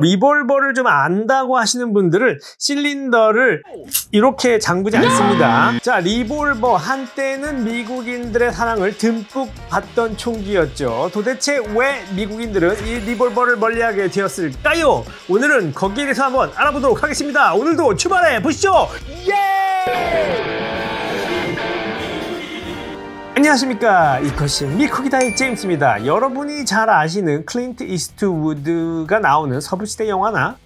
리볼버를 좀 안다고 하시는 분들은 실린더를 이렇게 잠그지 않습니다. 자, 리볼버 한때는 미국인들의 사랑을 듬뿍 받던 총기였죠. 도대체 왜 미국인들은 이 리볼버를 멀리하게 되었을까요? 오늘은 거기에 대해서 한번 알아보도록 하겠습니다. 오늘도 출발해 보시죠. 예! 안녕하십니까, 이것이 미국이다의 제임스입니다. 여러분이 잘 아시는 클린트 이스트우드가 나오는 서부시대 영화나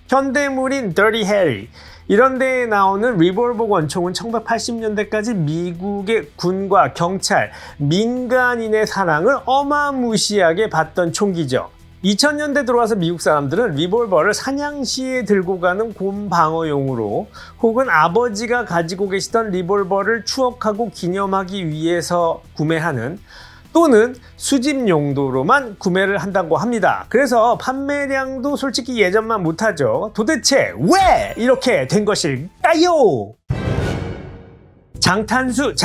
현대물인 더티 해리, 이런 데에 나오는 리볼버 권총은 1980년대까지 미국의 군과 경찰, 민간인의 사랑을 어마무시하게 받던 총기죠. 2000년대 들어와서 미국 사람들은 리볼버를 사냥 시에 들고 가는 곰 방어용으로, 혹은 아버지가 가지고 계시던 리볼버를 추억하고 기념하기 위해서 구매하는, 또는 수집 용도로만 구매를 한다고 합니다. 그래서 판매량도 솔직히 예전만 못하죠. 도대체 왜 이렇게 된 것일까요? 장탄수,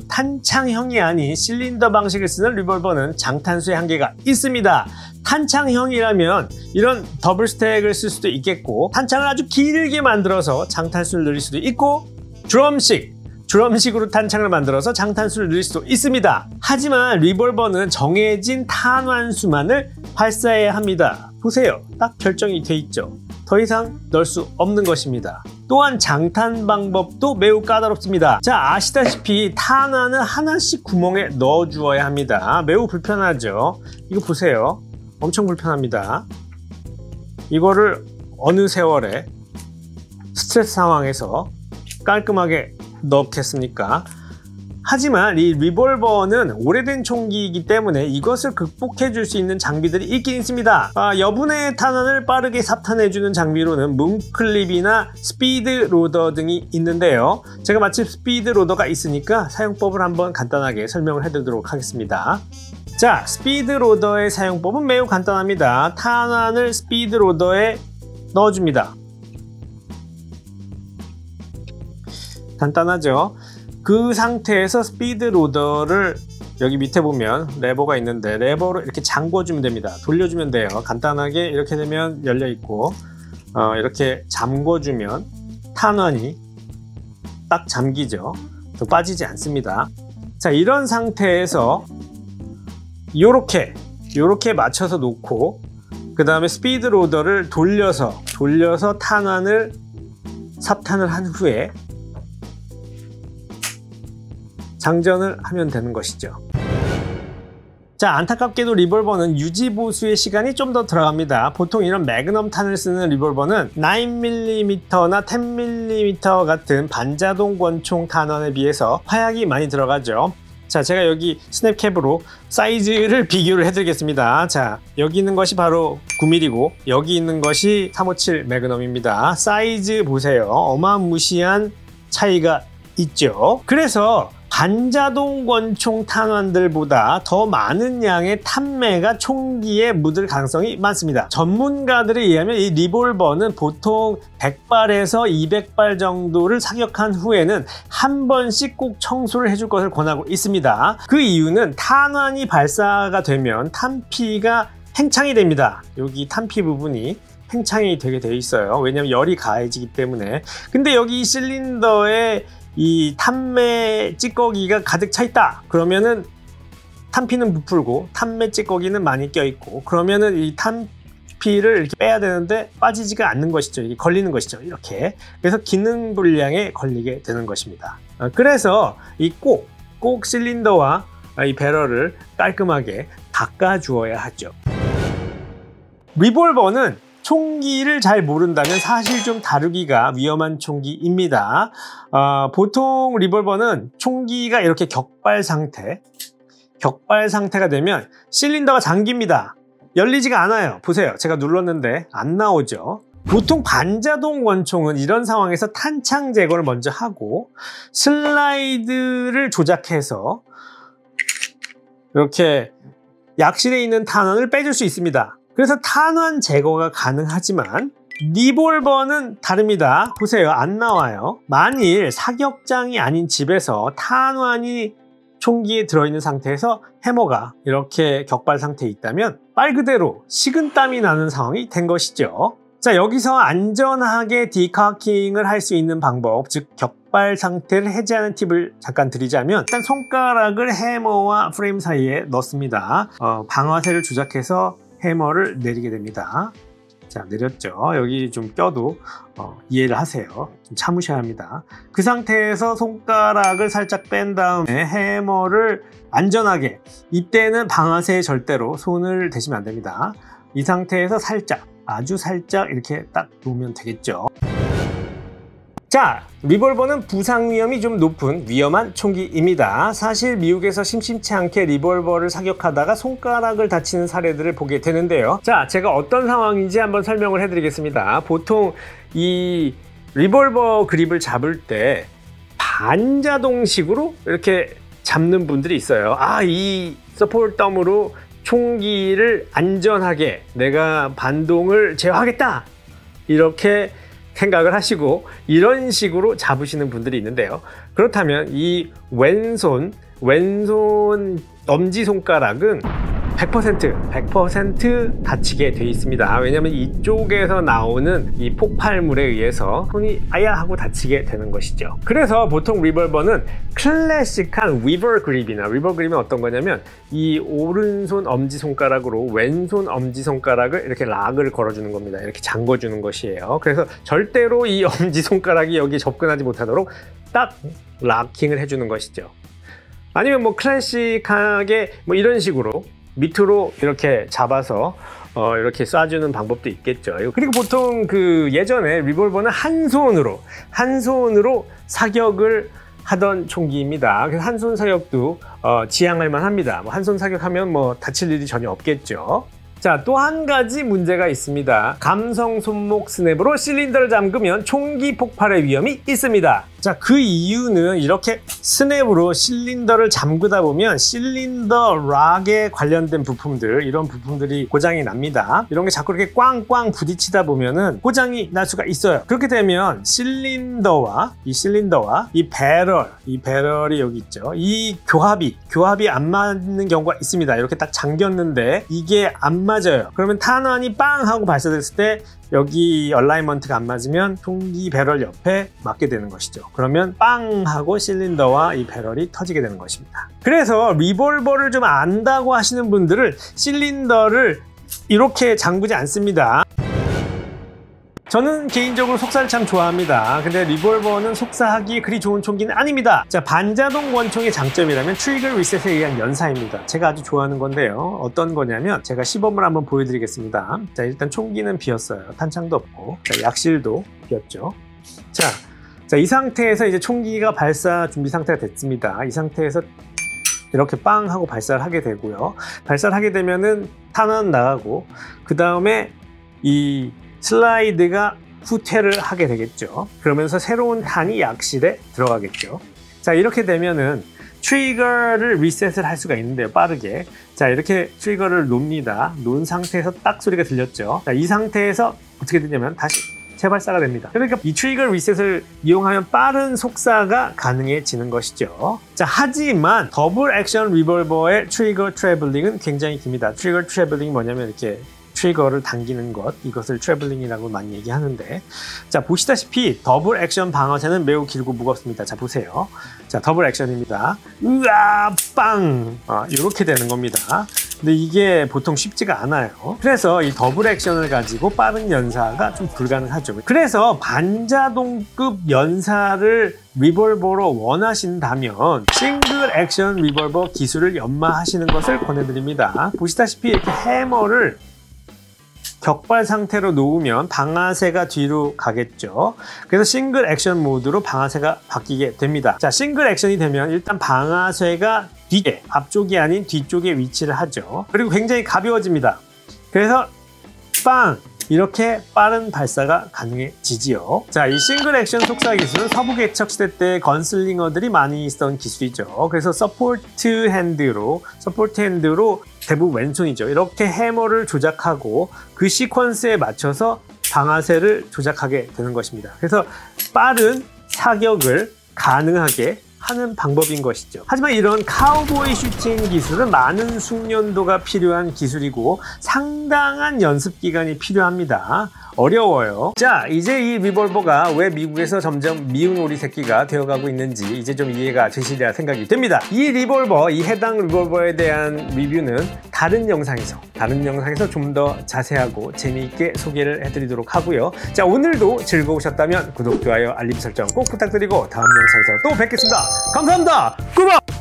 탄창형이 아닌 실린더 방식을 쓰는 리볼버는 장탄수의 한계가 있습니다. 탄창형이라면 이런 더블 스택을 쓸 수도 있겠고, 탄창을 아주 길게 만들어서 장탄수를 늘릴 수도 있고, 드럼식으로 탄창을 만들어서 장탄수를 늘릴 수도 있습니다. 하지만 리볼버는 정해진 탄환수만을 발사해야 합니다. 보세요, 딱 결정이 돼 있죠. 더 이상 넣을 수 없는 것입니다. 또한 장탄 방법도 매우 까다롭습니다. 자, 아시다시피 탄환은 하나씩 구멍에 넣어 주어야 합니다. 매우 불편하죠. 이거 보세요, 엄청 불편합니다. 이거를 어느 세월에 스트레스 상황에서 깔끔하게 넣겠습니까? 하지만 이 리볼버는 오래된 총기이기 때문에 이것을 극복해 줄 수 있는 장비들이 있긴 있습니다. 여분의 탄환을 빠르게 삽탄해주는 장비로는 뭉클립이나 스피드 로더 등이 있는데요. 제가 마침 스피드 로더가 있으니까 사용법을 한번 간단하게 설명을 해드리도록 하겠습니다. 자, 스피드 로더의 사용법은 매우 간단합니다. 탄환을 스피드 로더에 넣어줍니다. 간단하죠? 그 상태에서 스피드 로더를 여기 밑에 보면 레버가 있는데 레버로 이렇게 잠궈주면 됩니다. 돌려주면 돼요. 간단하게 이렇게 되면 열려 있고, 이렇게 잠궈주면 탄환이 딱 잠기죠. 또 빠지지 않습니다. 자, 이런 상태에서 요렇게 맞춰서 놓고, 그 다음에 스피드 로더를 돌려서 탄환을 삽탄을 한 후에 장전을 하면 되는 것이죠. 자, 안타깝게도 리볼버는 유지보수의 시간이 좀 더 들어갑니다. 보통 이런 매그넘 탄을 쓰는 리볼버는 9mm나 10mm 같은 반자동 권총 탄환에 비해서 화약이 많이 들어가죠. 자, 제가 여기 스냅캡으로 사이즈를 비교를 해드리겠습니다. 자, 여기 있는 것이 바로 9mm고 여기 있는 것이 357 매그넘입니다. 사이즈 보세요. 어마무시한 차이가 있죠. 그래서 반자동 권총 탄환들보다 더 많은 양의 탄매가 총기에 묻을 가능성이 많습니다. 전문가들에 의하면 이 리볼버는 보통 100발에서 200발 정도를 사격한 후에는 한 번씩 꼭 청소를 해줄 것을 권하고 있습니다. 그 이유는 탄환이 발사가 되면 탄피가 팽창이 됩니다. 여기 탄피 부분이 팽창이 되게 돼 있어요. 왜냐하면 열이 가해지기 때문에. 근데 여기 이 실린더에 이 탄매 찌꺼기가 가득 차 있다 그러면은 탄피는 부풀고 탄매 찌꺼기는 많이 껴 있고, 그러면은 이 탄피를 이렇게 빼야 되는데 빠지지가 않는 것이죠. 이게 걸리는 것이죠. 이렇게. 그래서 기능 불량에 걸리게 되는 것입니다. 그래서 이 꼭 실린더와 이 배럴을 깔끔하게 닦아 주어야 하죠. 리볼버는 총기를 잘 모른다면 사실 좀 다루기가 위험한 총기입니다. 보통 리볼버는 총기가 이렇게 격발 상태가 되면 실린더가 잠깁니다. 열리지가 않아요. 보세요, 제가 눌렀는데 안 나오죠. 보통 반자동 권총은 이런 상황에서 탄창 제거를 먼저 하고 슬라이드를 조작해서 이렇게 약실에 있는 탄환을 빼줄 수 있습니다. 그래서 탄환 제거가 가능하지만 리볼버는 다릅니다. 보세요, 안 나와요. 만일 사격장이 아닌 집에서 탄환이 총기에 들어있는 상태에서 해머가 이렇게 격발 상태에 있다면 말 그대로 식은땀이 나는 상황이 된 것이죠. 자, 여기서 안전하게 디카킹을 할 수 있는 방법, 즉 격발 상태를 해제하는 팁을 잠깐 드리자면, 일단 손가락을 해머와 프레임 사이에 넣습니다. 방아쇠를 조작해서 해머를 내리게 됩니다. 자, 내렸죠. 여기 좀 껴도 이해를 하세요. 좀 참으셔야 합니다. 그 상태에서 손가락을 살짝 뺀 다음에 해머를 안전하게, 이때는 방아쇠에 절대로 손을 대시면 안 됩니다. 이 상태에서 살짝, 아주 살짝 이렇게 딱 놓으면 되겠죠. 자, 리볼버는 부상 위험이 좀 높은 위험한 총기입니다. 사실 미국에서 심심치 않게 리볼버를 사격하다가 손가락을 다치는 사례들을 보게 되는데요. 자, 제가 어떤 상황인지 한번 설명을 해드리겠습니다. 보통 이 리볼버 그립을 잡을 때 반자동식으로 이렇게 잡는 분들이 있어요. 이 서포트 덤으로 총기를 안전하게 내가 반동을 제어하겠다, 이렇게 생각을 하시고 이런 식으로 잡으시는 분들이 있는데요. 그렇다면 이 왼손 엄지손가락은 100% 다치게 돼 있습니다. 왜냐하면 이쪽에서 나오는 이 폭발물에 의해서 손이 아야 하고 다치게 되는 것이죠. 그래서 보통 리볼버는 클래식한 리버 그립이나, 리버 그립은 어떤 거냐면 이 오른손 엄지손가락으로 왼손 엄지손가락을 이렇게 락을 걸어주는 겁니다. 이렇게 잠궈주는 것이에요. 그래서 절대로 이 엄지손가락이 여기 접근하지 못하도록 딱 락킹을 해주는 것이죠. 아니면 뭐 클래식하게 뭐 이런 식으로 밑으로 이렇게 잡아서 이렇게 쏴주는 방법도 있겠죠. 그리고 보통 그 예전에 리볼버는 한 손으로 사격을 하던 총기입니다. 그래서 한 손 사격도 지향할 만합니다. 한 손 사격하면 뭐 다칠 일이 전혀 없겠죠. 자, 또 한 가지 문제가 있습니다. 감성 손목 스냅으로 실린더를 잠그면 총기 폭발의 위험이 있습니다. 자, 그 이유는 이렇게 스냅으로 실린더를 잠그다 보면 실린더 락에 관련된 부품들, 이런 부품들이 고장이 납니다. 이런 게 자꾸 이렇게 꽝꽝 부딪히다 보면은 고장이 날 수가 있어요. 그렇게 되면 실린더와 이 배럴이 여기 있죠. 이 교합이 안 맞는 경우가 있습니다. 이렇게 딱 잠겼는데 이게 안 맞아요. 그러면 탄환이 빵 하고 발사됐을 때 여기 얼라이먼트가 안 맞으면 총기 배럴 옆에 맞게 되는 것이죠. 그러면 빵 하고 실린더와 이 배럴이 터지게 되는 것입니다. 그래서 리볼버를 좀 안다고 하시는 분들은 실린더를 이렇게 잠그지 않습니다. 저는 개인적으로 속사를 참 좋아합니다. 근데 리볼버는 속사하기 그리 좋은 총기는 아닙니다. 자, 반자동 권총의 장점이라면 트리거 리셋에 의한 연사입니다. 제가 아주 좋아하는 건데요. 어떤 거냐면 제가 시범을 한번 보여드리겠습니다. 자, 일단 총기는 비었어요. 탄창도 없고, 자, 약실도 비었죠. 자, 이 상태에서 이제 총기가 발사 준비 상태가 됐습니다. 이 상태에서 이렇게 빵 하고 발사를 하게 되고요. 발사를 하게 되면은 탄환 나가고, 그 다음에 이 슬라이드가 후퇴를 하게 되겠죠. 그러면서 새로운 탄이 약실에 들어가겠죠. 자, 이렇게 되면은 트리거를 리셋을 할 수가 있는데요, 빠르게. 자, 이렇게 트리거를 놓습니다. 놓은 상태에서 딱 소리가 들렸죠. 자, 이 상태에서 어떻게 되냐면 다시 재발사가 됩니다. 그러니까 이 트리거 리셋을 이용하면 빠른 속사가 가능해지는 것이죠. 자, 하지만 더블 액션 리볼버의 트리거 트래블링은 굉장히 깁니다. 트리거 트래블링이 뭐냐면 이렇게 트리거를 당기는 것, 이것을 트래블링이라고 많이 얘기하는데, 자, 보시다시피 더블 액션 방어쇠는 매우 길고 무겁습니다. 자, 보세요. 자, 더블 액션입니다. 으아, 빵! 이렇게 되는 겁니다. 근데 이게 보통 쉽지가 않아요. 그래서 이 더블 액션을 가지고 빠른 연사가 좀 불가능하죠. 그래서 반자동급 연사를 리볼버로 원하신다면 싱글 액션 리볼버 기술을 연마하시는 것을 권해드립니다. 보시다시피 이렇게 해머를 격발 상태로 놓으면 방아쇠가 뒤로 가겠죠. 그래서 싱글 액션 모드로 방아쇠가 바뀌게 됩니다. 자, 싱글 액션이 되면 일단 방아쇠가 뒤에, 앞쪽이 아닌 뒤쪽에 위치를 하죠. 그리고 굉장히 가벼워집니다. 그래서 빵! 이렇게 빠른 발사가 가능해지지요. 자, 이 싱글 액션 속사 기술은 서부 개척 시대 때 건슬링어들이 많이 쓰던 기술이죠. 그래서 서포트 핸드로 대부분 왼손이죠. 이렇게 해머를 조작하고 그 시퀀스에 맞춰서 방아쇠를 조작하게 되는 것입니다. 그래서 빠른 사격을 가능하게 하는 방법인 것이죠. 하지만 이런 카우보이 슈팅 기술은 많은 숙련도가 필요한 기술이고 상당한 연습 기간이 필요합니다. 어려워요. 자, 이제 이 리볼버가 왜 미국에서 점점 미운 오리 새끼가 되어가고 있는지 이제 좀 이해가 되시리라 생각이 됩니다. 이 리볼버, 이 해당 리볼버에 대한 리뷰는 다른 영상에서 좀 더 자세하고 재미있게 소개를 해드리도록 하고요. 자, 오늘도 즐거우셨다면 구독, 좋아요, 알림 설정 꼭 부탁드리고 다음 영상에서 또 뵙겠습니다. 감사합니다. 굿바이!